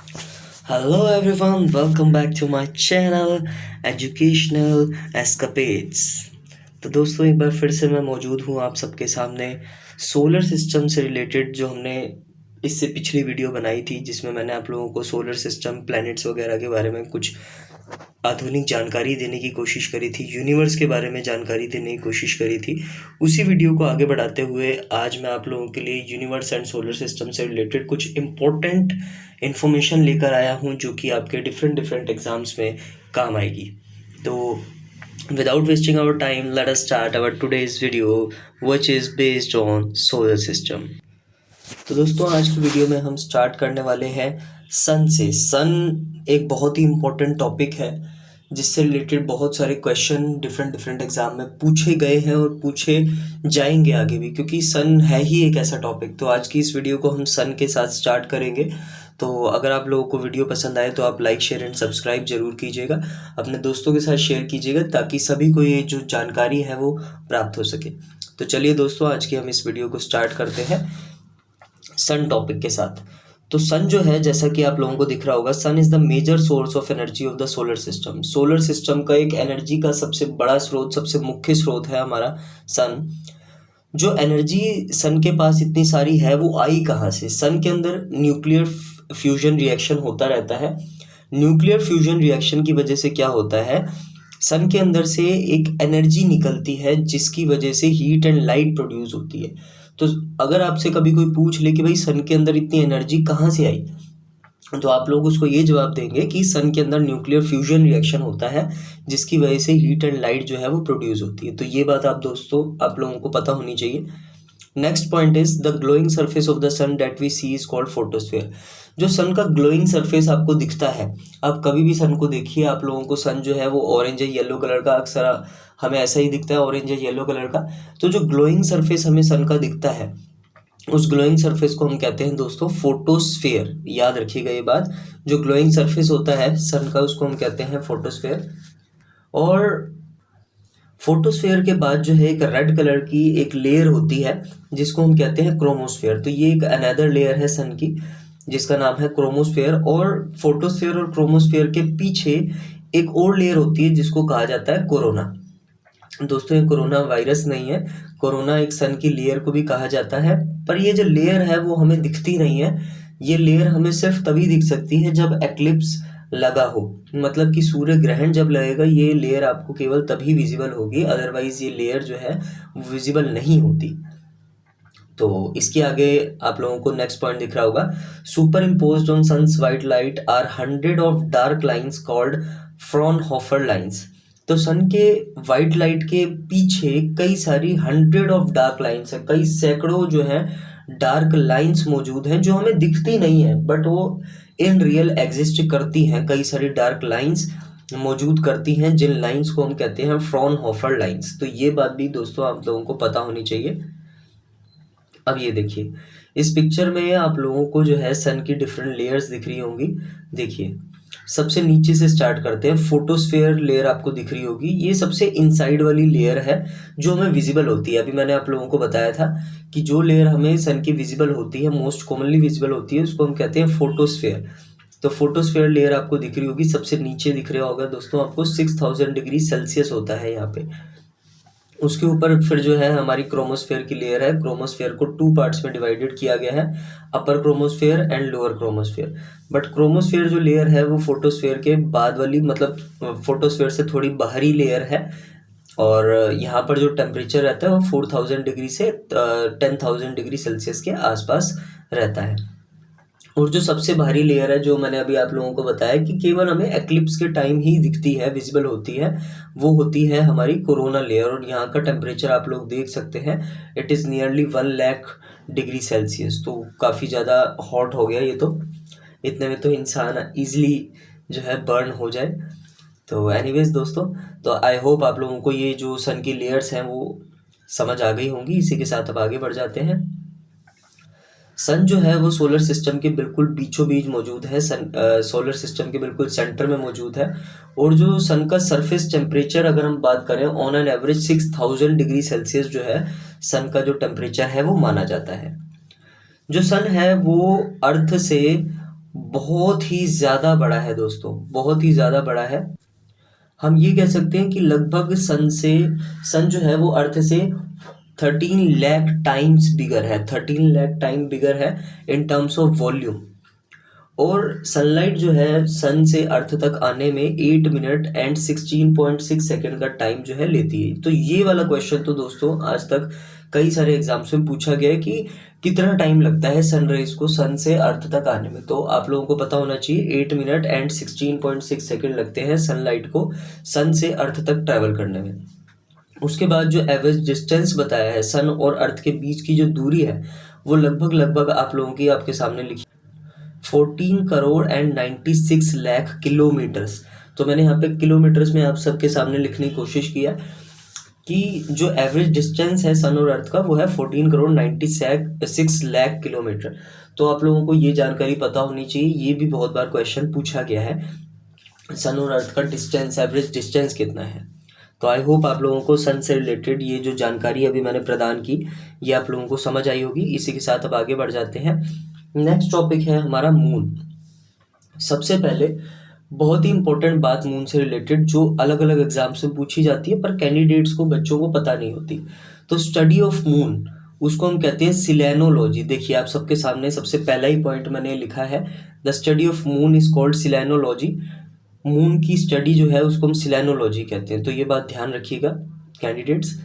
Hello everyone, welcome back to my channel Educational Escapades। तो दोस्तों एक बार फिर से मैं मौजूद हूँ आप सबके सामने सोलर सिस्टम से रिलेटेड जो हमने इससे पिछली वीडियो बनाई थी जिसमें मैंने आप लोगों को सोलर सिस्टम प्लैनेट्स वगैरह के बारे में कुछ आधुनिक जानकारी देने की कोशिश करी थी, यूनिवर्स के बारे में जानकारी देने की कोशिश करी थी। उसी वीडियो को आगे बढ़ाते हुए आज मैं आप लोगों के लिए यूनिवर्स एंड सोलर सिस्टम से रिलेटेड कुछ इम्पोर्टेंट इन्फॉर्मेशन लेकर आया हूँ जो कि आपके डिफरेंट एग्जाम्स में काम आएगी। तो without wasting our time, let us start our today's video which is based on solar system। तो दोस्तों आज की वीडियो में हम स्टार्ट करने वाले हैं सन से। सन एक बहुत ही इम्पोर्टेंट टॉपिक है जिससे रिलेटेड बहुत सारे क्वेश्चन डिफरेंट एग्जाम में पूछे गए हैं और पूछे जाएंगे आगे भी, क्योंकि सन है ही एक ऐसा टॉपिक। तो आज की इस वीडियो को हम सन के साथ स्टार्ट करेंगे। तो अगर आप लोगों को वीडियो पसंद आए तो आप लाइक शेयर एंड सब्सक्राइब जरूर कीजिएगा, अपने दोस्तों के साथ शेयर कीजिएगा ताकि सभी को ये जो जानकारी है वो प्राप्त हो सके। तो चलिए दोस्तों आज की हम इस वीडियो को स्टार्ट करते हैं सन टॉपिक के साथ। तो सन जो है, जैसा कि आप लोगों को दिख रहा होगा, sun is the major source of energy of the solar system. Solar system का एक एनर्जी का सबसे बड़ा स्रोत, सबसे मुख्य स्रोत है हमारा सन। जो एनर्जी सन के पास इतनी सारी है वो आई कहाँ से? सन के अंदर न्यूक्लियर फ्यूजन रिएक्शन होता रहता है। न्यूक्लियर फ्यूजन रिएक्शन की वजह से क्या होता है, सन के अंदर से एक एनर्जी निकलती है जिसकी वजह से हीट एंड लाइट प्रोड्यूस होती है। तो अगर आपसे कभी कोई पूछ ले कि भाई सन के अंदर इतनी एनर्जी कहाँ से आई, तो आप लोग उसको ये जवाब देंगे कि सन के अंदर न्यूक्लियर फ्यूजन रिएक्शन होता है जिसकी वजह से हीट एंड लाइट जो है वो प्रोड्यूस होती है। तो ये बात आप दोस्तों आप लोगों को पता होनी चाहिए। Next point is the glowing surface of the sun that we see is called photosphere. जो सन का ग्लोइंग सरफेस आपको दिखता है, आप कभी भी सन को देखिए, आप लोगों को सन जो है वो ऑरेंज या येलो कलर का, अक्सर हमें ऐसा ही दिखता है ऑरेंज या येलो कलर का। तो जो ग्लोइंग सरफेस हमें सन का दिखता है उस ग्लोइंग सरफेस को हम कहते हैं दोस्तों फोटोस्फेयर। याद रखिएगा ये बात, जो ग्लोइंग सरफेस होता है सन का उसको हम कहते हैं फोटोस्फेयर। और फोटोस्फेयर के बाद जो है एक रेड कलर की एक लेयर होती है जिसको हम कहते हैं क्रोमोस्फेयर। तो ये एक अनदर लेयर है सन की जिसका नाम है क्रोमोस्फेयर। और फोटोस्फेयर और क्रोमोस्फेयर के पीछे एक और लेयर होती है जिसको कहा जाता है कोरोना। दोस्तों ये कोरोना वायरस नहीं है, कोरोना एक सन की लेयर को भी कहा जाता है, पर ये जो लेयर है वो हमें दिखती नहीं है। ये लेयर हमें सिर्फ तभी दिख सकती है जब एक्लिप्स लगा हो, मतलब कि सूर्य ग्रहण जब लगेगा ये लेयर आपको केवल तभी विजिबल होगी, अदरवाइज ये लेयर जो है विजिबल नहीं होती। तो इसके आगे आप लोगों को नेक्स्ट पॉइंट दिख रहा होगा, superimposed on sun's white light are 100 of dark lines called Fraunhofer lines. तो सन के वाइट लाइट के पीछे कई सारी 100 ऑफ डार्क लाइन्स है, कई सैकड़ों जो है डार्क लाइन्स मौजूद हैं जो हमें दिखती नहीं है बट वो इन रियल एग्जिस्ट करती हैं। कई सारी डार्क लाइन्स मौजूद करती हैं जिन लाइन्स को हम कहते हैं फ्रॉनहोफर लाइन्स। तो ये बात भी दोस्तों आप लोगों को पता होनी चाहिए। अब ये देखिए इस पिक्चर में आप लोगों को जो है सन की डिफरेंट लेयर्स दिख रही होंगी। देखिए सबसे नीचे से स्टार्ट करते हैं, फोटोस्फेयर लेयर आपको दिख रही होगी, ये सबसे इनसाइड वाली लेयर है जो हमें विजिबल होती है। अभी मैंने आप लोगों को बताया था कि जो लेयर हमें सन की विजिबल होती है, मोस्ट कॉमनली विजिबल होती है, उसको हम कहते हैं फोटोस्फेयर। तो फोटोस्फेयर लेयर आपको दिख रही होगी, सबसे नीचे दिख रहा होगा दोस्तों आपको 6000 डिग्री सेल्सियस होता है यहाँ पे। उसके ऊपर फिर जो है हमारी क्रोमोस्फेयर की लेयर है। क्रोमोस्फेयर को 2 पार्ट्स में डिवाइडेड किया गया है, upper chromosphere and lower chromosphere. But chromosphere जो लेयर है वो फोटोस्फेयर के बाद वाली, मतलब फोटोस्फेयर से थोड़ी बाहरी लेयर है। और यहाँ पर जो टेम्परेचर रहता है वो 4000 डिग्री से 10,000 डिग्री सेल्सियस के आसपास रहता है। और जो सबसे भारी लेयर है जो मैंने अभी आप लोगों को बताया कि केवल हमें एक्लिप्स के टाइम ही दिखती है, विजिबल होती है, वो होती है हमारी कोरोना लेयर। और यहाँ का टेम्परेचर आप लोग देख सकते हैं, it is nearly 1 lakh degree Celsius. तो काफ़ी ज़्यादा हॉट हो गया ये तो, इतने में तो इंसान ईजिली जो है बर्न हो जाए। तो एनीवेज दोस्तों, तो आई होप आप लोगों को ये जो सन की लेयर्स हैं वो समझ आ गई होंगी। इसी के साथ अब आगे बढ़ जाते हैं। सन जो है वो सोलर सिस्टम के बिल्कुल बीचों बीच मौजूद है, सोलर सिस्टम के बिल्कुल सेंटर में मौजूद है। और जो सन का सरफेस टेम्परेचर अगर हम बात करें, on an average 6000 degree Celsius जो है सन का जो टेम्परेचर है वो माना जाता है। जो सन है वो अर्थ से बहुत ही ज़्यादा बड़ा है दोस्तों, बहुत ही ज़्यादा बड़ा है। हम ये कह सकते हैं कि लगभग सन जो है वो अर्थ से 13 लाख टाइम्स बिगर है, 13 लाख टाइम बिगर है इन टर्म्स ऑफ वॉल्यूम। और सनलाइट जो है सन से अर्थ तक आने में 8 मिनट एंड 16.6 सेकेंड का टाइम जो है लेती है। तो ये वाला क्वेश्चन तो दोस्तों आज तक कई सारे एग्जाम्स में पूछा गया है कि कितना टाइम लगता है सन रेज को सन से अर्थ तक आने में। तो आप लोगों को पता होना चाहिए 8 मिनट एंड 16.6 सेकेंड लगते हैं सनलाइट को सन से अर्थ तक ट्रैवल करने में। उसके बाद जो एवरेज डिस्टेंस बताया है सन और अर्थ के बीच की जो दूरी है वो लगभग लगभग आप लोगों की आपके सामने लिखी 14 करोड़ एंड 96 लाख किलोमीटर्स। तो मैंने यहाँ पे किलोमीटर्स में आप सबके सामने लिखने की कोशिश किया कि जो एवरेज डिस्टेंस है सन और अर्थ का वो है 14 करोड़ 96 लाख किलोमीटर। तो आप लोगों को ये जानकारी पता होनी चाहिए, ये भी बहुत बार क्वेश्चन पूछा गया है, सन और अर्थ का डिस्टेंस, एवरेज डिस्टेंस कितना है। तो आई होप आप लोगों को सन से रिलेटेड ये जो जानकारी अभी मैंने प्रदान की ये आप लोगों को समझ आई होगी। इसी के साथ अब आगे बढ़ जाते हैं। नेक्स्ट टॉपिक है हमारा मून। सबसे पहले बहुत ही इंपॉर्टेंट बात मून से रिलेटेड जो अलग अलग एग्जाम से पूछी जाती है पर कैंडिडेट्स को, बच्चों को पता नहीं होती। तो स्टडी ऑफ मून उसको हम कहते हैं सिलेनोलॉजी। देखिए आप सबके सामने सबसे पहला ही पॉइंट मैंने लिखा है, the study of moon is called selenology. Moon की स्टडी जो है उसको हम सिलेनोलॉजी कहते हैं। तो ये बात ध्यान रखिएगा कैंडिडेट्स।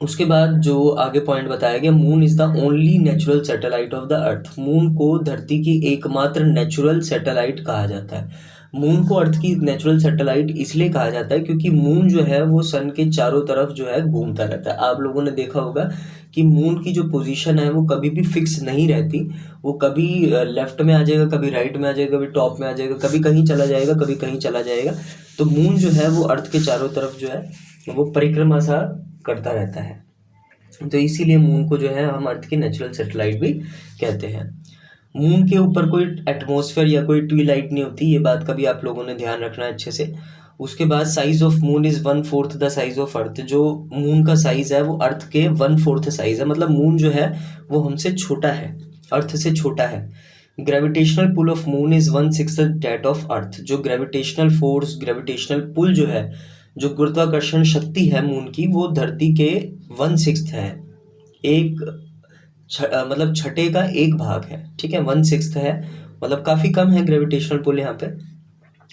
उसके बाद जो आगे पॉइंट बताया गया, moon is the only natural satellite of the earth. Moon को धरती की एकमात्र नेचुरल सैटेलाइट कहा जाता है। मून को अर्थ की नेचुरल सैटेलाइट इसलिए कहा जाता है क्योंकि मून जो है वो सन के चारों तरफ जो है घूमता रहता है। आप लोगों ने देखा होगा कि मून की जो पोजीशन है वो कभी भी फिक्स नहीं रहती, वो कभी लेफ्ट में आ जाएगा, कभी राइट में आ जाएगा, कभी टॉप में आ जाएगा, कभी कहीं चला जाएगा, कभी कहीं चला जाएगा। तो मून जो है वो अर्थ के चारों तरफ जो है वो परिक्रमा सा करता रहता है। तो इसीलिए मून को जो है हम अर्थ की नेचुरल सैटेलाइट भी कहते हैं। मून के ऊपर कोई एटमॉस्फेयर या कोई ट्विलाइट नहीं होती, ये बात का भी आप लोगों ने ध्यान रखना है अच्छे से। उसके बाद size of moon is 1/4 the size of earth. जो मून का साइज है वो अर्थ के 1/4 साइज है, मतलब मून जो है वो हमसे छोटा है, अर्थ से छोटा है। Gravitational pull of moon is 1/6 that of earth. जो ग्रेविटेशनल फोर्स, ग्रेविटेशनल पुल जो है, जो गुरुत्वाकर्षण शक्ति है मून की, वो धरती के 1/6 है, मतलब छठे का एक भाग है, ठीक है, 1/6 है, मतलब काफ़ी कम है ग्रेविटेशनल पुल यहाँ पे।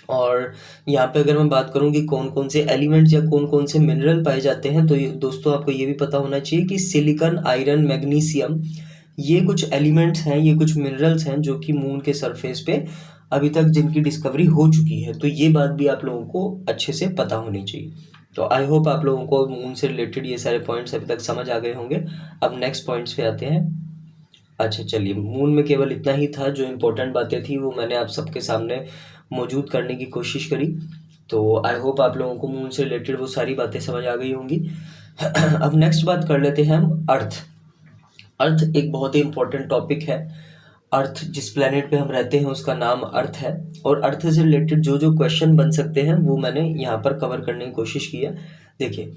और यहाँ पे अगर मैं बात करूँ कि कौन कौन से एलिमेंट्स या कौन कौन से मिनरल पाए जाते हैं, तो ये दोस्तों आपको ये भी पता होना चाहिए कि सिलिकॉन, आयरन, मैग्नीशियम, ये कुछ एलिमेंट्स हैं, ये कुछ मिनरल्स हैं जो कि मून के सरफेस पे अभी तक जिनकी डिस्कवरी हो चुकी है। तो ये बात भी आप लोगों को अच्छे से पता होनी चाहिए। तो आई होप आप लोगों को मून से रिलेटेड ये सारे पॉइंट्स अभी तक समझ आ गए होंगे। अब नेक्स्ट पॉइंट्स पे आते हैं। अच्छा चलिए, मून में केवल इतना ही था, जो इम्पोर्टेंट बातें थी वो मैंने आप सबके सामने मौजूद करने की कोशिश करी। तो आई होप आप लोगों को मून से रिलेटेड वो सारी बातें समझ आ गई होंगी। अब नेक्स्ट बात कर लेते हैं हम अर्थ। अर्थ एक बहुत ही इम्पोर्टेंट टॉपिक है। अर्थ, जिस प्लेनेट पे हम रहते हैं उसका नाम अर्थ है, और अर्थ से रिलेटेड जो जो क्वेश्चन बन सकते हैं वो मैंने यहाँ पर कवर करने की कोशिश की है। देखिए,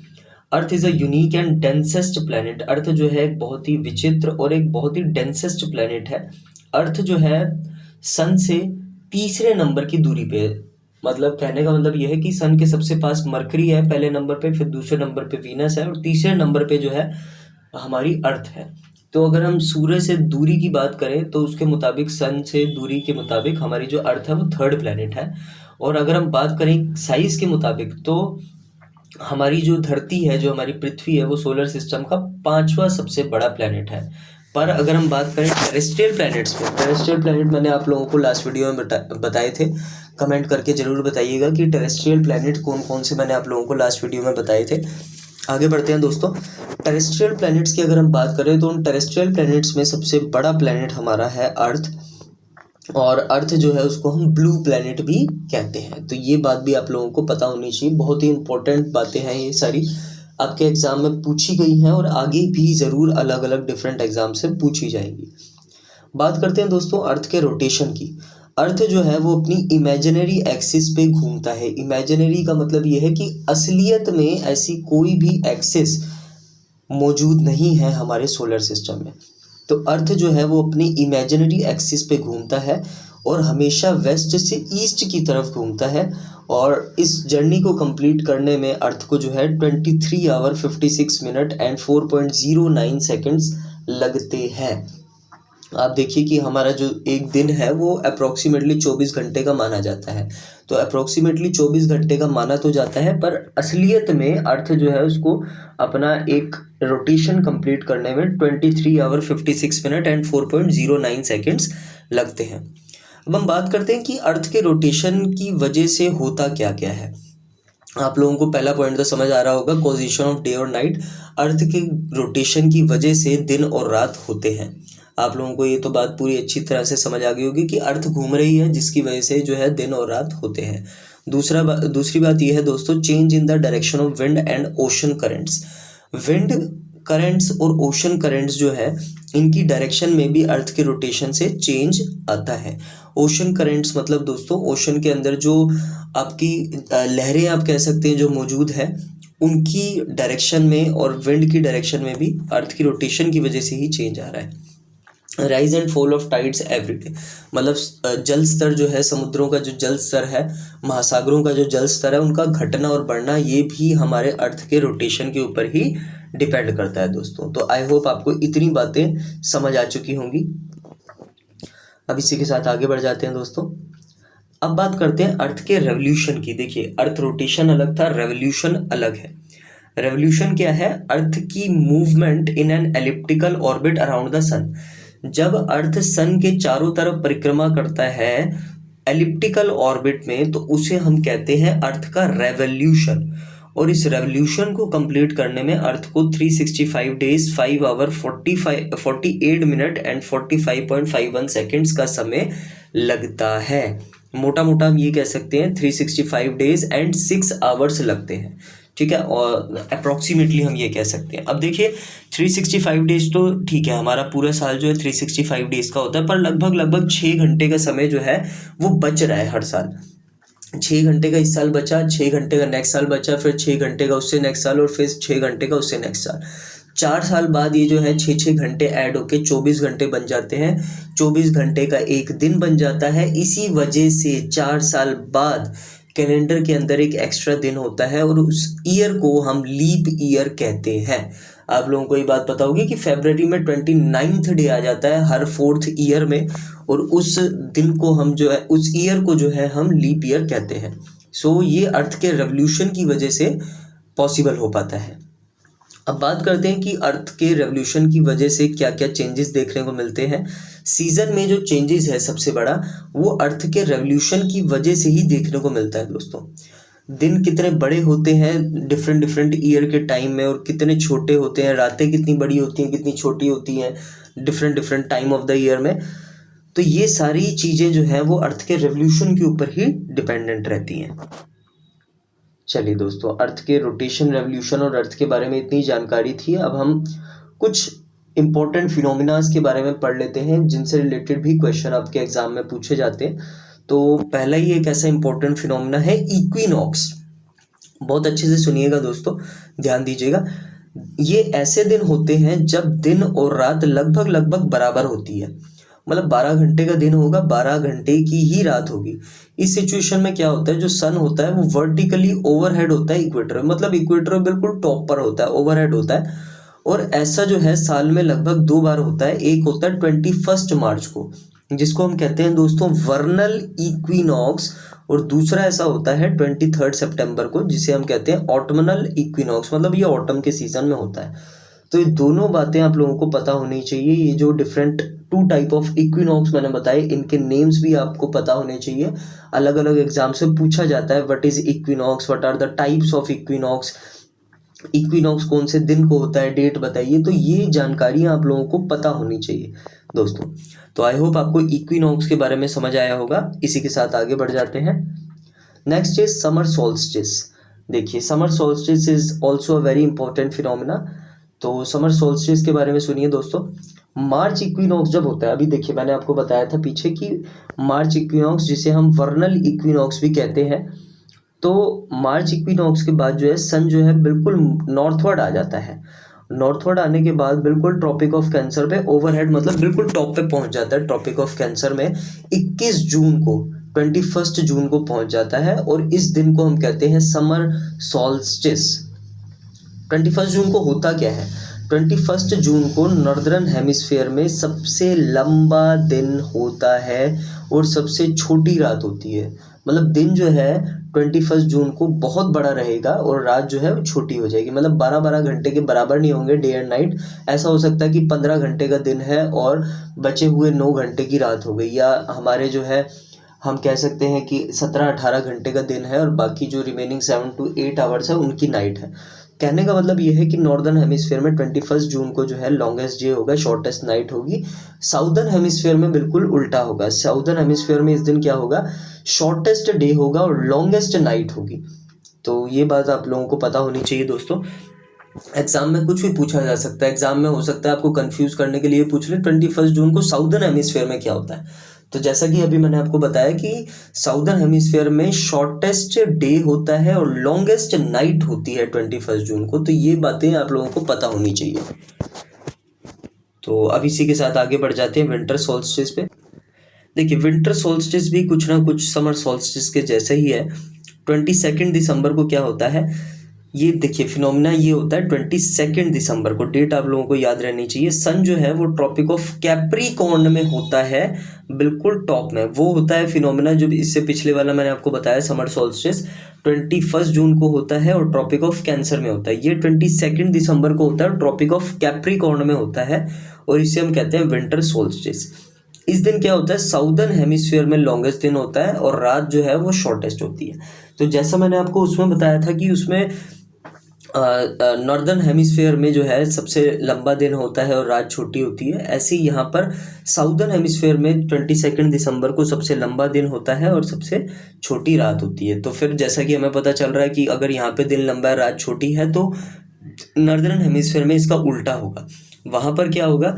earth is a unique and densest planet. Earth जो है एक बहुत ही विचित्र और एक बहुत ही डेंसेस्ट प्लेनेट है। अर्थ जो है सन से तीसरे नंबर की दूरी पे, मतलब कहने का मतलब यह है कि सन के सबसे पास मरकरी है पहले नंबर पे, फिर दूसरे नंबर पे वीनस है, और तीसरे नंबर पे जो है हमारी अर्थ है। तो अगर हम सूर्य से दूरी की बात करें तो उसके मुताबिक, सन से दूरी के मुताबिक हमारी जो अर्थ है वो थर्ड प्लेनेट है। और अगर हम बात करें साइज के मुताबिक तो हमारी जो धरती है, जो हमारी पृथ्वी है, वो सोलर सिस्टम का 5वां सबसे बड़ा प्लेनेट है। पर अगर हम बात करें टेरेस्ट्रियल प्लैनेट्स में, टेरेस्ट्रियल प्लैनेट मैंने आप लोगों को लास्ट वीडियो में बताए थे। कमेंट करके ज़रूर बताइएगा कि टेरेस्ट्रियल प्लैनेट कौन कौन से मैंने आप लोगों को लास्ट वीडियो में बताए थे। आगे बढ़ते हैं दोस्तों। टेरेस्ट्रियल प्लैनेट्स की अगर हम बात करें तो उन टेरेस्ट्रियल प्लैनेट्स में सबसे बड़ा प्लैनेट हमारा है अर्थ, और अर्थ जो है उसको हम ब्लू प्लैनेट भी कहते हैं। तो ये बात भी आप लोगों को पता होनी चाहिए। बहुत ही इंपॉर्टेंट बातें हैं, ये सारी आपके एग्जाम में पूछी गई हैं और आगे भी ज़रूर अलग अलग डिफरेंट एग्जाम से पूछी जाएंगी। बात करते हैं दोस्तों अर्थ के रोटेशन की। अर्थ जो है वो अपनी इमेजिनरी एक्सिस पे घूमता है। इमेजिनरी का मतलब ये है कि असलियत में ऐसी कोई भी एक्सिस मौजूद नहीं है हमारे सोलर सिस्टम में। तो अर्थ जो है वो अपनी इमेजिनरी एक्सिस पे घूमता है, और हमेशा वेस्ट से ईस्ट की तरफ घूमता है। और इस जर्नी को कंप्लीट करने में अर्थ को जो है 23 आवर 56 मिनट एंड 4.09 सेकंड्स लगते हैं। आप देखिए कि हमारा जो एक दिन है वो अप्रोक्सीमेटली 24 घंटे का माना जाता है। तो अप्रोक्सीमेटली 24 घंटे का माना तो जाता है, पर असलियत में अर्थ जो है उसको अपना एक रोटेशन कंप्लीट करने में 23 आवर 56 मिनट एंड 4.09 सेकंड्स लगते हैं। अब हम बात करते हैं कि अर्थ के रोटेशन की वजह से होता क्या क्या है। आप लोगों को पहला पॉइंट तो समझ आ रहा होगा, कॉजिशन ऑफ डे और नाइट। अर्थ के रोटेशन की वजह से दिन और रात होते हैं। आप लोगों को ये तो बात पूरी अच्छी तरह से समझ आ गई होगी कि अर्थ घूम रही है, जिसकी वजह से जो है दिन और रात होते हैं। दूसरी बात यह है दोस्तों, change in the direction of wind and ocean currents. Wind currents और ओशन करेंट्स जो है इनकी डायरेक्शन में भी अर्थ के रोटेशन से चेंज आता है। ओशन करेंट्स मतलब दोस्तों ओशन के अंदर जो आपकी लहरें आप कह सकते हैं जो मौजूद है, उनकी डायरेक्शन में और विंड की डायरेक्शन में भी अर्थ की रोटेशन की वजह से ही चेंज आ रहा है। Rise and fall of tides every day, मतलब जल स्तर जो है, समुद्रों का जो जल स्तर है, महासागरों का जो जल स्तर है, उनका घटना और बढ़ना ये भी हमारे अर्थ के रोटेशन के ऊपर ही डिपेंड करता है दोस्तों। तो आई होप आपको इतनी बातें समझ आ चुकी होंगी। अब इसी के साथ आगे बढ़ जाते हैं दोस्तों। अब बात करते हैं अर्थ के रेवोल्यूशन की। देखिए अर्थ रोटेशन अलग था, रेवोल्यूशन अलग है। रेवोल्यूशन क्या है? अर्थ की movement in an elliptical orbit around the sun. जब अर्थ सन के चारों तरफ परिक्रमा करता है एलिप्टिकल ऑर्बिट में, तो उसे हम कहते हैं अर्थ का रेवोल्यूशन। और इस रेवोल्यूशन को कंप्लीट करने में अर्थ को 365 days 5 hour 48 minute and 45.51 seconds का समय लगता है। मोटा मोटा हम ये कह सकते हैं 365 डेज एंड 6 आवर्स लगते हैं, ठीक है, और अप्रॉक्सीमेटली हम ये कह सकते हैं। अब देखिए 365 डेज तो ठीक है, हमारा पूरा साल जो है 365 डेज का होता है, पर लगभग 6 घंटे का समय जो है वो बच रहा है हर साल। 6 घंटे का इस साल बचा, 6 घंटे का नेक्स्ट साल बचा, फिर 6 घंटे का उससे नेक्स्ट साल, और फिर 6 घंटे का उससे नेक्स्ट साल। 4 साल बाद ये जो है 6 घंटे ऐड होके 24 घंटे बन जाते हैं। 24 घंटे का एक दिन बन जाता है। इसी वजह से 4 साल बाद कैलेंडर के अंदर एक एक्स्ट्रा दिन होता है और उस ईयर को हम लीप ईयर कहते हैं। आप लोगों को ये बात पता होगी कि फरवरी में 29th डे आ जाता है हर 4th ईयर में, और उस दिन को हम जो है, उस ईयर को जो है हम लीप ईयर कहते हैं। सो ये अर्थ के रेवोल्यूशन की वजह से पॉसिबल हो पाता है। अब बात करते हैं कि अर्थ के रेवोल्यूशन की वजह से क्या क्या चेंजेस देखने को मिलते हैं। सीजन में जो चेंजेस है सबसे बड़ा, वो अर्थ के रेवोल्यूशन की वजह से ही देखने को मिलता है दोस्तों। दिन कितने बड़े होते हैं डिफरेंट ईयर के टाइम में, और कितने छोटे होते हैं, रातें कितनी बड़ी होती हैं, कितनी छोटी होती हैं different time of the year में। तो ये सारी चीज़ें जो हैं वो अर्थ के रेवोल्यूशन के ऊपर ही डिपेंडेंट रहती हैं। चलिए दोस्तों, अर्थ के रोटेशन, रेवोल्यूशन और अर्थ के बारे में इतनी जानकारी थी। अब हम कुछ इंपॉर्टेंट फिनोमिनास के बारे में पढ़ लेते हैं जिनसे रिलेटेड भी क्वेश्चन आपके एग्जाम में पूछे जाते हैं। तो पहला ही एक ऐसा इंपॉर्टेंट फिनोमिना है इक्विनॉक्स। बहुत अच्छे से सुनिएगा दोस्तों, ध्यान दीजिएगा। ये ऐसे दिन होते हैं जब दिन और रात लगभग बराबर होती है, मतलब 12 घंटे का दिन होगा, 12 घंटे की ही रात होगी। इस सिचुएशन में क्या होता है, जो सन होता है वो वर्टिकली ओवरहेड होता है इक्वेटर, मतलब इक्वेटर बिल्कुल टॉप पर होता है, ओवरहेड होता है। और ऐसा जो है साल में लगभग 2 बार होता है। एक होता है 21 मार्च को, जिसको हम कहते हैं दोस्तों वर्नल इक्विनॉक्स, और दूसरा ऐसा होता है 23 सितंबर को, जिसे हम कहते हैं ऑटमनल इक्विनॉक्स, मतलब ये ऑटम के सीजन में होता है। तो ये दोनों बातें आप लोगों को पता होनी चाहिए। ये जो डिफरेंट 2 टाइप ऑफ इक्विनॉक्स मैंने बताए, इनके नेम्स भी आपको पता होने चाहिए। अलग अलग एग्जाम से पूछा जाता है what is equinox, what are the types of equinox, equinox कौन से दिन को होता है, डेट बताइए। तो ये जानकारी आप लोगों को पता होनी चाहिए दोस्तों। तो आई होप आपको इक्विनॉक्स के बारे में समझ आया होगा। इसी के साथ आगे बढ़ जाते हैं। Next is summer solstice. देखिए summer solstice is also a very important phenomena. तो समर सोल्स्टिस के बारे में सुनिए दोस्तों। मार्च इक्विनॉक्स जब होता है, अभी देखिए मैंने आपको बताया था पीछे कि मार्च इक्विनॉक्स, जिसे हम वर्नल इक्विनॉक्स भी कहते हैं, तो मार्च इक्विनॉक्स के बाद जो है सन जो है बिल्कुल नॉर्थवर्ड आ जाता है। नॉर्थवर्ड आने के बाद बिल्कुल ट्रॉपिक ऑफ कैंसर पे ओवरहेड मतलब बिल्कुल टॉप पे पहुंच जाता है। ट्रॉपिक ऑफ कैंसर में 21 जून को 21 जून को पहुंच जाता है और इस दिन को हम कहते हैं समर सॉल्स्टिस। 21 जून को होता क्या है? 21 जून को नॉर्दर्न हेमिस्फीयर में सबसे लंबा दिन होता है और सबसे छोटी रात होती है। मतलब दिन जो है 21 जून को बहुत बड़ा रहेगा और रात जो है वो छोटी हो जाएगी। मतलब 12-12 घंटे के बराबर नहीं होंगे डे एंड नाइट। ऐसा हो सकता है कि 15 घंटे का दिन है और बचे हुए 9 घंटे की रात हो गई, या हमारे जो है हम कह सकते हैं कि 17-18 घंटे का दिन है और बाकी जो रिमेनिंग 7 to 8 आवर्स है उनकी नाइट है। कहने का मतलब ये है कि नॉर्दर्न हेमिस्फीयर में 21 जून को जो है लॉन्गेस्ट डे होगा, शॉर्टेस्ट नाइट होगी। साउदर्न हेमिस्फीयर में बिल्कुल उल्टा होगा। साउदर्न हेमिस्फीयर में इस दिन क्या होगा? शॉर्टेस्ट डे होगा और लॉन्गेस्ट नाइट होगी। तो ये बात आप लोगों को पता होनी चाहिए दोस्तों। एग्जाम में कुछ भी पूछा जा सकता है। एग्जाम में हो सकता है आपको कंफ्यूज करने के लिए पूछ ले 21 जून को साउदर्न हेमिस्फीयर में क्या होता है। तो जैसा कि अभी मैंने आपको बताया कि साउदर्न हेमिस्फीयर में शॉर्टेस्ट डे होता है और लॉन्गेस्ट नाइट होती है 21 जून को। तो ये बातें आप लोगों को पता होनी चाहिए। तो अब इसी के साथ आगे बढ़ जाते हैं विंटर सोल्स्टिस पे। देखिए, विंटर सोल्स्टिस भी कुछ ना कुछ समर सोल्स्टिस के जैसे ही है। 22 दिसंबर को क्या होता है? ये देखिए फिनोमिना ये होता है 22 दिसंबर को। डेट आप लोगों को याद रहनी चाहिए। सन जो है वो ट्रॉपिक ऑफ कैप्रिकॉर्न में होता है, बिल्कुल टॉप में। वो होता है फिनोमिना जो इससे पिछले वाला मैंने आपको बताया समर सोल्स्टिस 21 जून को होता है और ट्रॉपिक ऑफ कैंसर में होता है। ये 22 दिसंबर को होता है, ट्रॉपिक ऑफ कैप्रिकॉर्न में होता है और इसे हम कहते हैं विंटर सोल्स्टिस। इस दिन क्या होता है? साउदर्न हेमिस्फीयर में लॉन्गेस्ट दिन होता है और रात जो है वो शॉर्टेस्ट होती है। तो जैसा मैंने आपको उसमें बताया था कि उसमें नॉर्दर्न हेमिस्फीयर में जो है सबसे लंबा दिन होता है और रात छोटी होती है, ऐसे ही यहाँ पर साउदर्न हेमिस्फीयर में 22 दिसंबर को सबसे लंबा दिन होता है और सबसे छोटी रात होती है। तो फिर जैसा कि हमें पता चल रहा है कि अगर यहाँ पे दिन लंबा है रात छोटी है, तो नॉर्दर्न हेमिस्फीयर में इसका उल्टा होगा। वहाँ पर क्या होगा?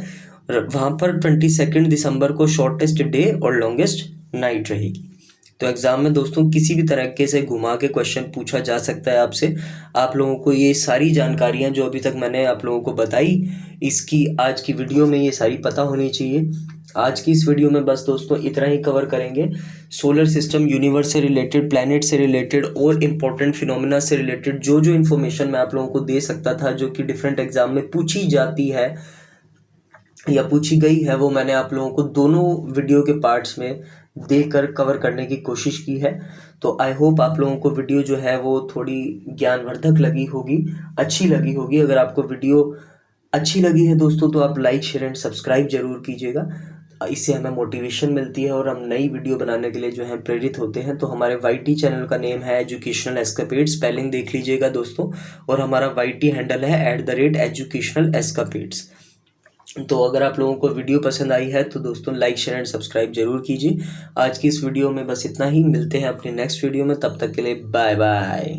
वहाँ पर 22 दिसंबर को शॉर्टेस्ट डे और लॉन्गेस्ट नाइट रहेगी। तो एग्ज़ाम में दोस्तों किसी भी तरीके से घुमा के क्वेश्चन पूछा जा सकता है आपसे। आप लोगों को ये सारी जानकारियाँ जो अभी तक मैंने आप लोगों को बताई, इसकी आज की वीडियो में ये सारी पता होनी चाहिए। आज की इस वीडियो में बस दोस्तों इतना ही कवर करेंगे। सोलर सिस्टम, यूनिवर्स से रिलेटेड, प्लैनेट से रिलेटेड और इम्पोर्टेंट फिनोमिना से रिलेटेड जो जो इन्फॉर्मेशन मैं आप लोगों को दे सकता था, जो कि डिफरेंट एग्जाम में पूछी जाती है या पूछी गई है, वो मैंने आप लोगों को दोनों वीडियो के पार्ट्स में देकर कवर करने की कोशिश की है। तो आई होप आप लोगों को वीडियो जो है वो थोड़ी ज्ञानवर्धक लगी होगी, अच्छी लगी होगी। अगर आपको वीडियो अच्छी लगी है दोस्तों तो आप लाइक, शेयर एंड सब्सक्राइब जरूर कीजिएगा। इससे हमें मोटिवेशन मिलती है और हम नई वीडियो बनाने के लिए जो है प्रेरित होते हैं। तो हमारे YT चैनल का नेम है एजुकेशनल एस्केपेड्स, स्पेलिंग देख लीजिएगा दोस्तों। और हमारा YT हैंडल है @educational escapades। तो अगर आप लोगों को वीडियो पसंद आई है तो दोस्तों लाइक, शेयर एंड सब्सक्राइब जरूर कीजिए। आज की इस वीडियो में बस इतना ही। मिलते हैं अपने नेक्स्ट वीडियो में, तब तक के लिए बाय बाय।